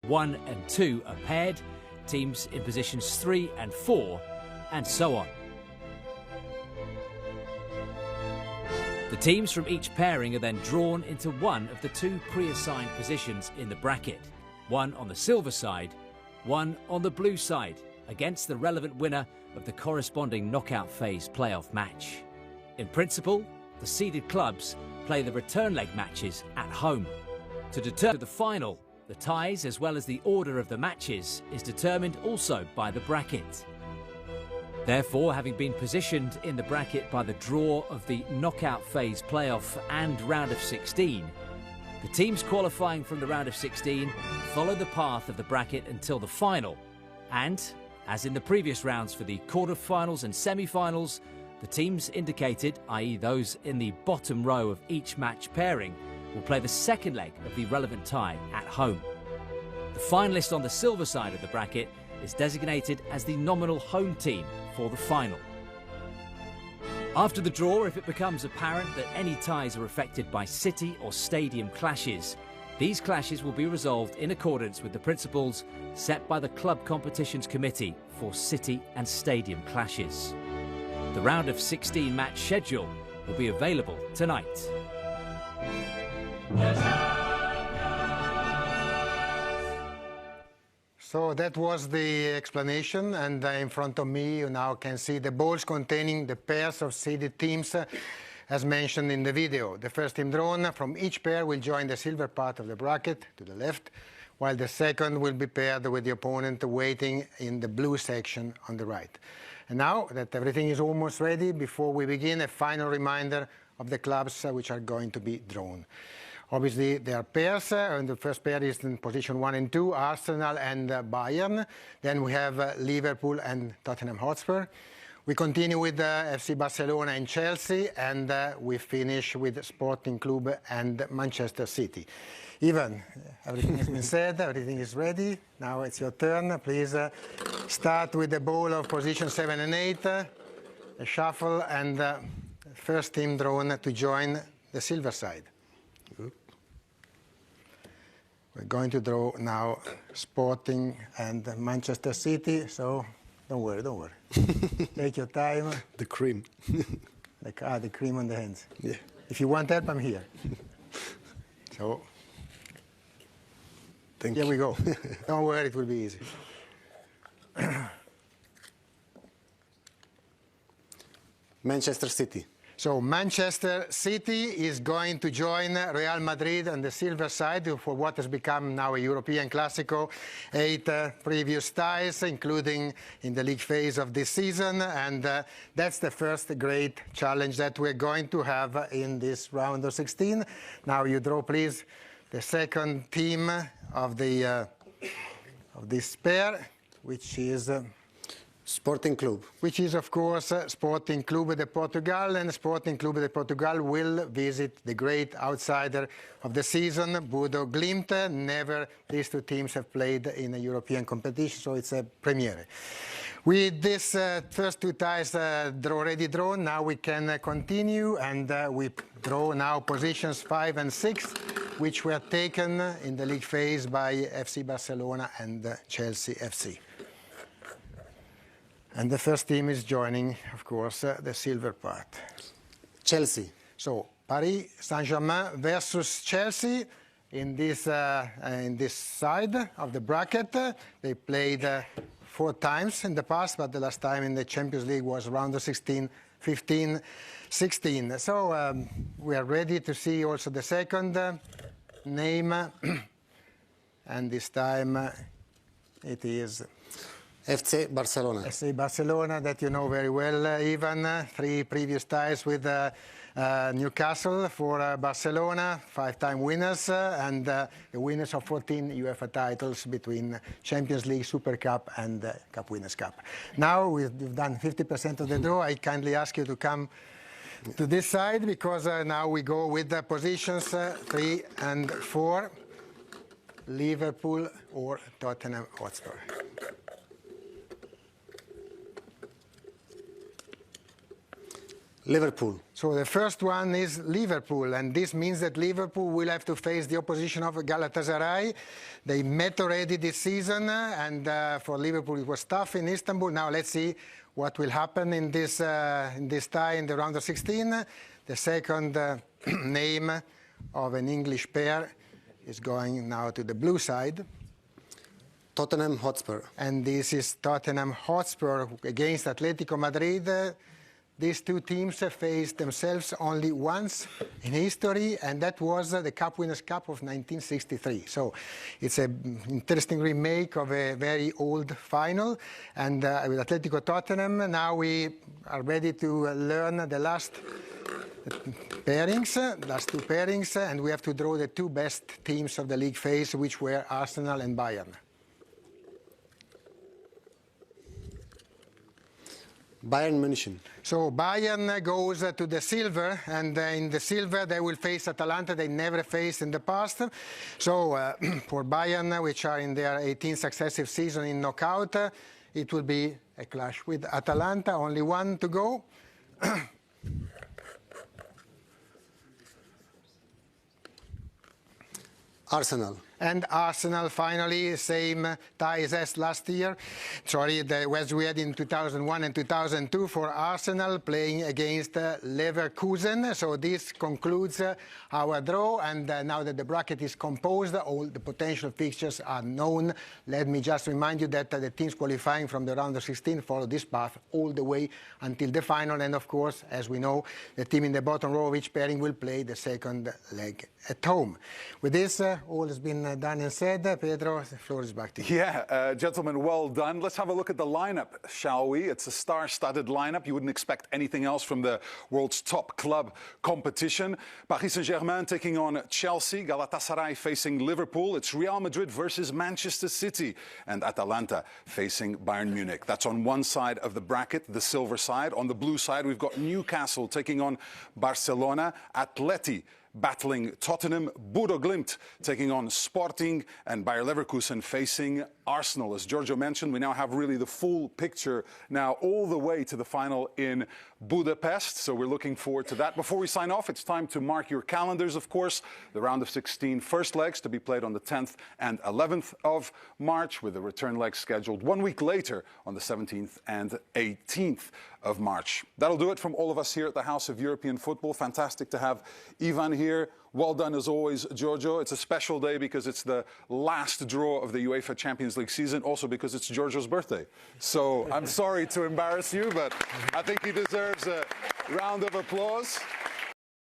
1 and 2 are paired, teams in positions 3 and 4, and so on. The teams from each pairing are then drawn into one of the 2 pre-assigned positions in the bracket, one on the silver side, one on the blue side, against the relevant winner of the corresponding knockout phase playoff match. In principle, the seeded clubs play the return leg matches at home. To determine the final, the ties as well as the order of the matches is determined also by the bracket. Therefore, having been positioned in the bracket by the draw of the knockout phase playoff and round of 16, the teams qualifying from the round of 16 follow the path of the bracket until the final, and, as in the previous rounds for the quarter-finals and semi-finals, the teams indicated, i.e. those in the bottom row of each match pairing, will play the second leg of the relevant tie at home. The finalist on the silver side of the bracket is designated as the nominal home team for the final. After the draw, if it becomes apparent that any ties are affected by city or stadium clashes, these clashes will be resolved in accordance with the principles set by the Club Competitions Committee for city and stadium clashes. The round of 16 match schedule will be available tonight. So that was the explanation, and in front of me you now can see the balls containing the pairs of seeded teams as mentioned in the video. The first team drawn from each pair will join the silver part of the bracket to the left, while the second will be paired with the opponent waiting in the blue section on the right. And now that everything is almost ready, before we begin, a final reminder of the clubs which are going to be drawn. Obviously, there are pairs, and the first pair is in position 1 and 2, Arsenal and Bayern. Then we have Liverpool and Tottenham Hotspur. We continue with FC Barcelona and Chelsea, and we finish with Sporting Club and Manchester City. Ivan, everything has been said, everything is ready. Now it's your turn. Please start with the ball of position 7 and 8, a shuffle, and first team drawn to join the silver side. We're going to draw now Sporting and Manchester City, so don't worry, don't worry. Take your time. The cream. The cream on the hands. Yeah. If you want help, I'm here. So, here we go. Don't worry, it will be easy. Manchester City. So Manchester City is going to join Real Madrid on the silver side for what has become now a European Classico. 8 previous ties, including in the league phase of this season. And that's the first great challenge that we're going to have in this round of 16. Now you draw, please, the second team of this pair, which is... Sporting Club. Which is, of course, Sporting Club de Portugal, and Sporting Club de Portugal will visit the great outsider of the season, Bodo Glimt. Never these two teams have played in a European competition, so it's a premiere. With this first two ties already drawn, now we can continue, and we draw now positions 5 and 6, which were taken in the league phase by FC Barcelona and Chelsea FC. And the first team is joining, of course, the silver part. Chelsea. So Paris Saint-Germain versus Chelsea in this side of the bracket. They played 4 times in the past, but the last time in the Champions League was round of 16, 15, 16. So we are ready to see also the second name. And this time it is... FC Barcelona. FC Barcelona, that you know very well, Ivan. 3 previous ties with Newcastle for Barcelona, 5-time winners, and the winners of 14 UEFA titles between Champions League, Super Cup, and Cup Winners' Cup. Now we've done 50% of the draw. I kindly ask you to come to this side, because now we go with the positions 3 and 4, Liverpool or Tottenham Hotspur. Liverpool. So the first one is Liverpool, and this means that Liverpool will have to face the opposition of Galatasaray. They met already this season, and for Liverpool it was tough in Istanbul. Now let's see what will happen in this tie in the round of 16. The second name of an English pair is going now to the blue side. Tottenham Hotspur. And this is Tottenham Hotspur against Atletico Madrid. These two teams faced themselves only once in history, and that was the Cup Winners' Cup of 1963. So it's an interesting remake of a very old final. And with Atletico Tottenham, now we are ready to learn the last pairings, last two pairings, and we have to draw the two best teams of the league phase, which were Arsenal and Bayern. Bayern München. So Bayern goes to the silver, and in the silver they will face Atalanta. They never faced in the past. So for Bayern, which are in their 18th successive season in knockout, it will be a clash with Atalanta. Only one to go. Arsenal. And Arsenal finally, same ties as last year. Sorry, as we had in 2001 and 2002 for Arsenal playing against Leverkusen. So this concludes our draw. And now that the bracket is composed, all the potential fixtures are known. Let me just remind you that the teams qualifying from the round of 16 follow this path all the way until the final. And of course, as we know, the team in the bottom row of each pairing will play the second leg at home. With this, all has been done and said. Pedro, the floor is back to you. Yeah, gentlemen, well done. Let's have a look at the lineup, shall we? It's a star-studded lineup. You wouldn't expect anything else from the world's top club competition. Paris Saint-Germain taking on Chelsea, Galatasaray facing Liverpool. It's Real Madrid versus Manchester City, and Atalanta facing Bayern Munich. That's on one side of the bracket, the silver side. On the blue side, we've got Newcastle taking on Barcelona, Atleti battling Tottenham, Bodo Glimt taking on Sporting, and Bayer Leverkusen facing Arsenal. As Giorgio mentioned, we now have really the full picture now all the way to the final in Budapest, so we're looking forward to that. Before we sign off, it's time to mark your calendars, of course. The round of 16 first legs to be played on the 10th and 11th of March, with the return legs scheduled 1 week later on the 17th and 18th of March. That'll do it from all of us here at the House of European Football. Fantastic to have Ivan here. Well done as always, Giorgio. It's a special day because it's the last draw of the UEFA Champions League season, also because it's Giorgio's birthday. So I'm sorry to embarrass you, but I think he deserves a round of applause.